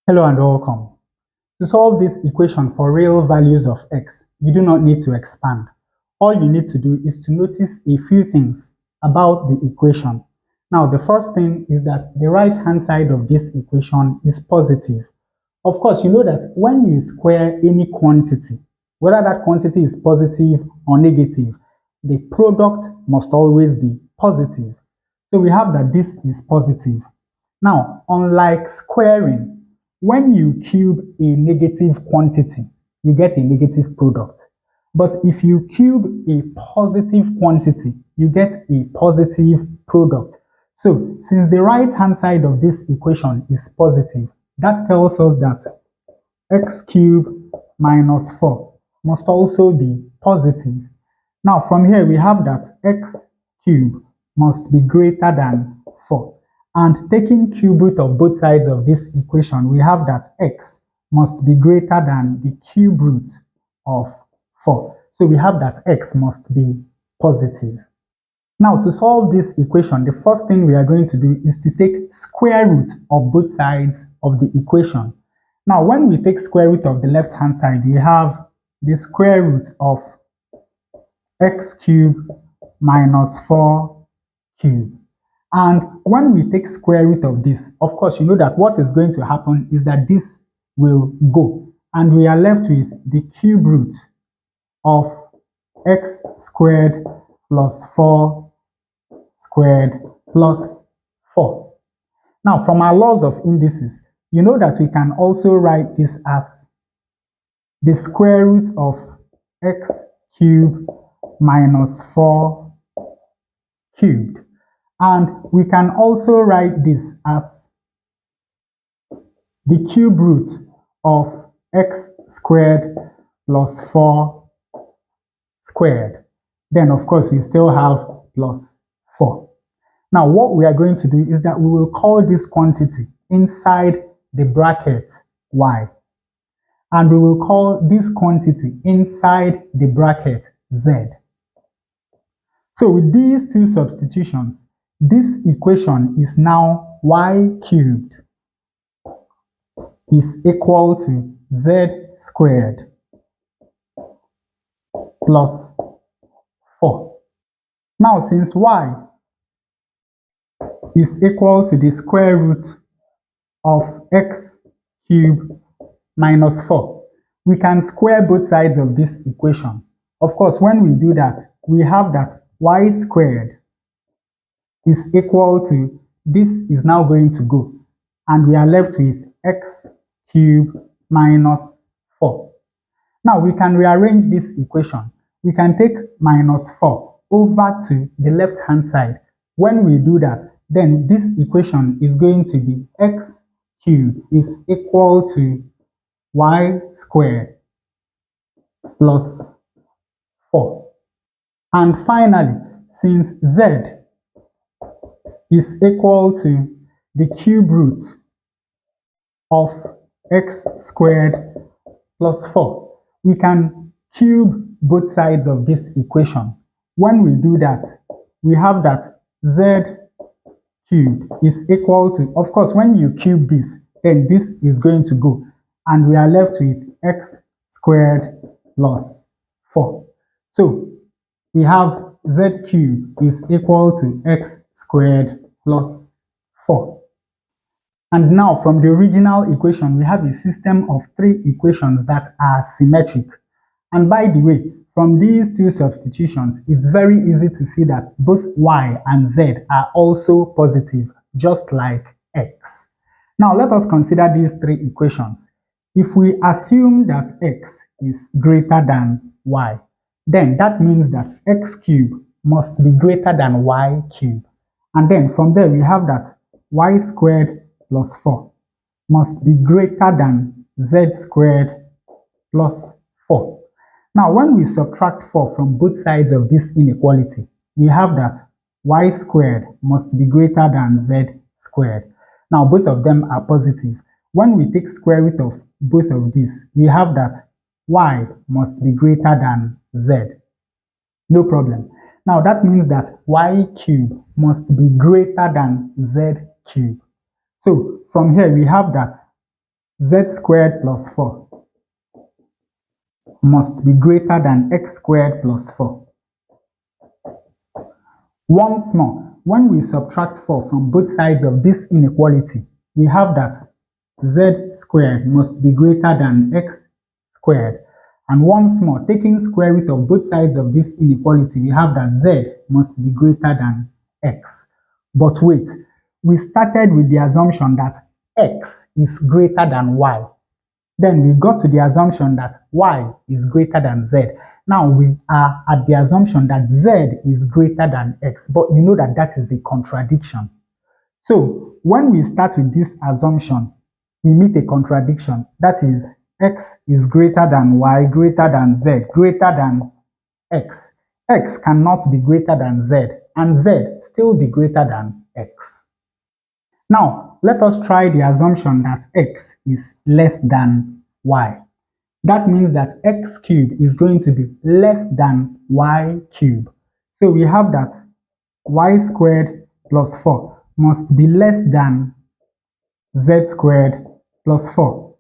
Hello and welcome. To solve this equation for real values of x, you do not need to expand. All you need to do is to notice a few things about the equation. Now, the first thing is that the right-hand side of this equation is positive. Of course, you know that when you square any quantity, whether that quantity is positive or negative, the product must always be positive. So we have that this is positive. Now, unlike squaring, when you cube a negative quantity, you get a negative product. But if you cube a positive quantity, you get a positive product. So, since the right-hand side of this equation is positive, that tells us that x cubed minus 4 must also be positive. Now, from here, we have that x cubed must be greater than 4. And taking cube root of both sides of this equation, we have that x must be greater than the cube root of 4. So we have that x must be positive. Now, to solve this equation, the first thing we are going to do is to take square root of both sides of the equation. Now, when we take square root of the left-hand side, we have the square root of x cubed minus 4 cubed. And when we take square root of this, of course, you know that what is going to happen is that this will go. And we are left with the cube root of x squared plus 4 squared plus 4. Now, from our laws of indices, you know that we can also write this as the square root of x cubed minus 4 cubed. And we can also write this as the cube root of x squared plus 4 squared. Then, of course, we still have plus 4. Now, what we are going to do is that we will call this quantity inside the bracket y. And we will call this quantity inside the bracket z. So with these two substitutions, this equation is now y cubed is equal to z squared plus 4. Now, since y is equal to the square root of x cubed minus 4, we can square both sides of this equation. Of course, when we do that, we have that y squared is equal to, this is now going to go, and we are left with x cubed minus 4. Now we can rearrange this equation. We can take minus 4 over to the left hand side. When we do that, then this equation is going to be x cubed is equal to y squared plus 4. And finally, since z is equal to the cube root of x squared plus 4, we can cube both sides of this equation. When we do that, we have that z cubed is equal to, of course, when you cube this, then this is going to go, and we are left with x squared plus 4. So we have z cubed is equal to x squared plus 4. And now from the original equation, we have a system of 3 equations that are symmetric. And by the way, from these two substitutions, it's very easy to see that both y and z are also positive, just like x. Now let us consider these 3 equations. If we assume that x is greater than y, then that means that x cubed must be greater than y cubed. And then from there we have that y squared plus 4 must be greater than z squared plus 4. Now, when we subtract 4 from both sides of this inequality, we have that y squared must be greater than z squared. Now, both of them are positive. When we take square root of both of these, we have that y must be greater than z. No problem. Now, that means that y cubed must be greater than z cubed. So from here we have that z squared plus 4 must be greater than x squared plus 4. Once more, when we subtract 4 from both sides of this inequality, we have that z squared must be greater than x squared. And once more, taking square root of both sides of this inequality, we have that z must be greater than x. But wait, we started with the assumption that x is greater than y. Then we got to the assumption that y is greater than z. Now we are at the assumption that z is greater than x, but you know that that is a contradiction. So when we start with this assumption, we meet a contradiction. That is, x is greater than y, greater than z, greater than x. X cannot be greater than z, and z still be greater than x. Now, let us try the assumption that x is less than y. That means that x cubed is going to be less than y cubed. So we have that y squared plus 4 must be less than z squared plus 4.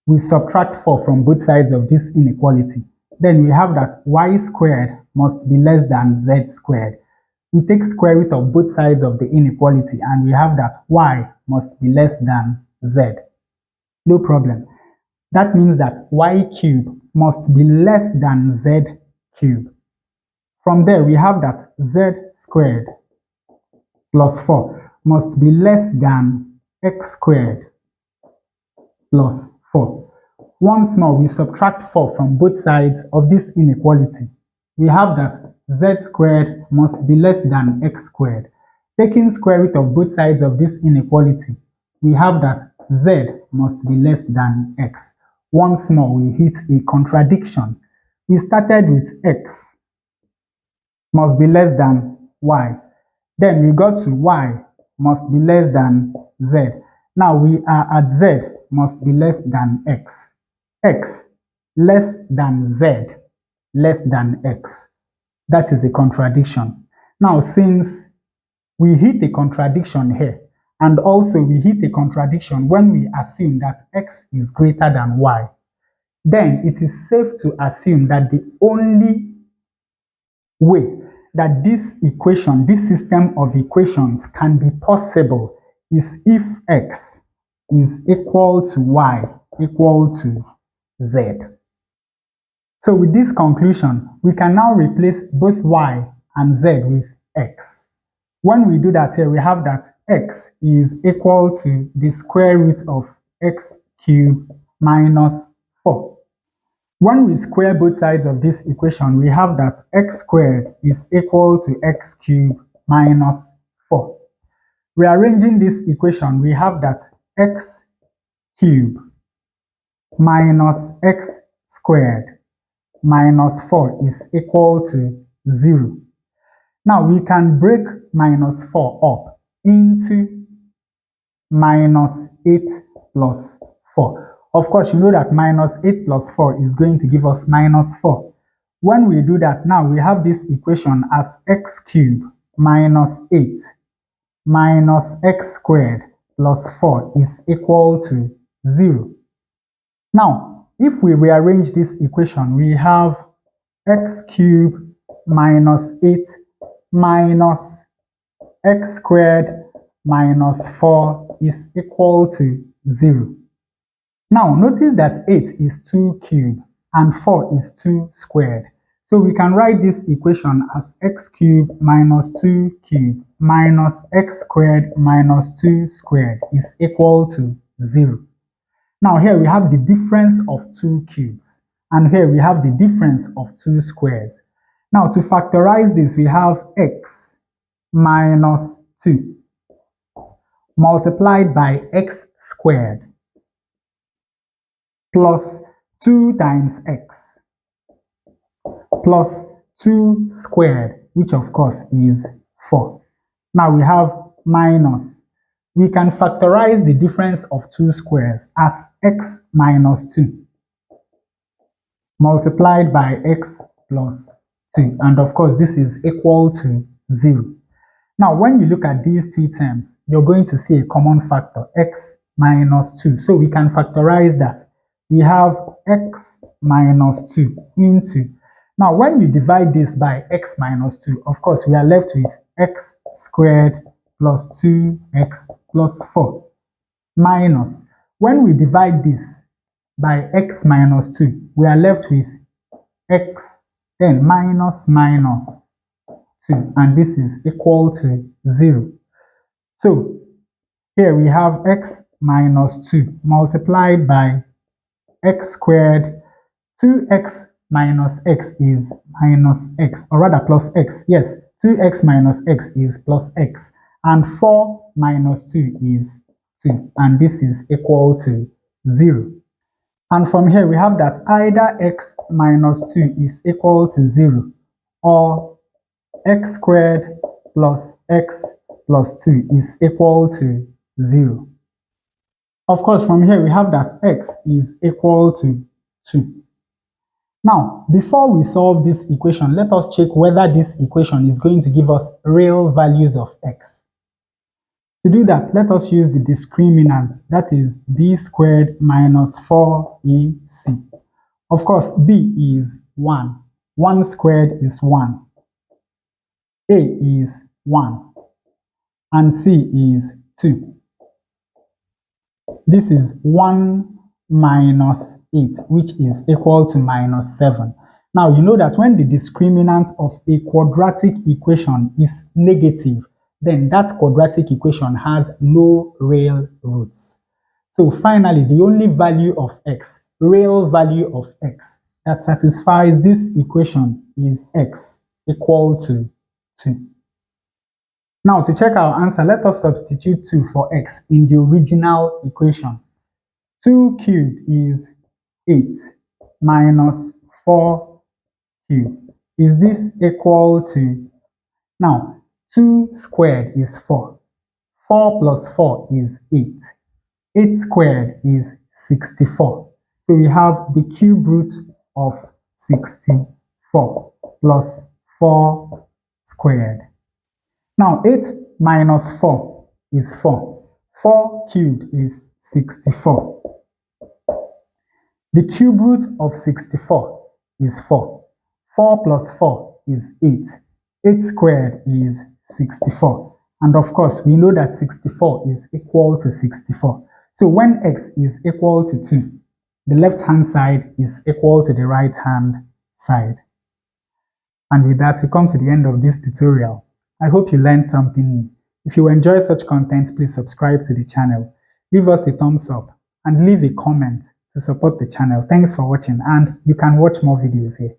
We subtract 4 from both sides of this inequality. Then we have that y squared must be less than z squared. We take square root of both sides of the inequality and we have that y must be less than z. No problem. That means that y cubed must be less than z cubed. From there, we have that z squared plus 4 must be less than x squared plus 4. Once more, we subtract 4 from both sides of this inequality. We have that z squared must be less than x squared. Taking square root of both sides of this inequality, we have that z must be less than x. Once more, we hit a contradiction. We started with x must be less than y. Then we got to y must be less than z. Now we are at z must be less than x. X less than z less than x. That is a contradiction. Now, since we hit a contradiction here, and also we hit a contradiction when we assume that x is greater than y, then it is safe to assume that the only way that this equation, this system of equations can be possible is if x is equal to y equal to z. So with this conclusion, we can now replace both y and z with x. When we do that here, we have that x is equal to the square root of x cubed minus 4. When we square both sides of this equation, we have that x squared is equal to x cubed minus 4. Rearranging this equation, we have that x cubed minus x squared minus 4 is equal to 0. Now we can break minus 4 up into minus 8 plus 4. Of course, you know that minus 8 plus 4 is going to give us minus 4. When we do that, now we have this equation as x cubed minus 8 minus x squared plus 4 is equal to 0. Now, if we rearrange this equation, we have x cubed minus 8 minus x squared minus 4 is equal to 0. Now, notice that 8 is 2 cubed and 4 is 2 squared. So we can write this equation as x cubed minus 2 cubed minus x squared minus 2 squared is equal to 0. Now here we have the difference of 2 cubes and here we have the difference of 2 squares. Now to factorize this, we have x minus 2 multiplied by x squared plus 2 times x plus 2 squared, which of course is 4. Now we have minus. We can factorize the difference of 2 squares as x minus 2 multiplied by x plus 2. And of course, this is equal to 0. Now, when you look at these two terms, you're going to see a common factor, x minus 2. So we can factorize that. We have x minus 2 into. Now, when we divide this by x minus 2, of course, we are left with x squared plus 2x plus 4 minus. When we divide this by x minus 2, we are left with x, then minus 2, and this is equal to 0. So here we have x minus 2 multiplied by x squared. 2x minus x is minus x, or rather plus x. Yes, 2x minus x is plus x, and 4 minus 2 is 2, and this is equal to 0. And from here we have that either x minus 2 is equal to 0, or x squared plus x plus 2 is equal to 0. Of course, from here we have that x is equal to 2. Now, before we solve this equation, let us check whether this equation is going to give us real values of x. To do that, let us use the discriminant, that is b squared minus 4ac. Of course, b is 1. 1 squared is 1. A is 1. And c is 2. This is 1 minus 8, which is equal to minus 7. Now, you know that when the discriminant of a quadratic equation is negative, then that quadratic equation has no real roots. So finally, the only value of x, real value of x, that satisfies this equation is x equal to 2. Now, to check our answer, let us substitute 2 for x in the original equation. 2 cubed is 8 minus 4 cubed. Is this equal to? Now, 2 squared is 4. 4 plus 4 is 8. 8 squared is 64. So we have the cube root of 64 plus 4 squared. Now, 8 minus 4 is 4. 4 cubed is 64. The cube root of 64 is 4. 4 plus 4 is 8. 8 squared is 64. And of course, we know that 64 is equal to 64. So when x is equal to 2, the left-hand side is equal to the right-hand side. And with that, we come to the end of this tutorial. I hope you learned something new. If you enjoy such content, please subscribe to the channel, leave us a thumbs up, and leave a comment to support the channel. Thanks for watching, and you can watch more videos here.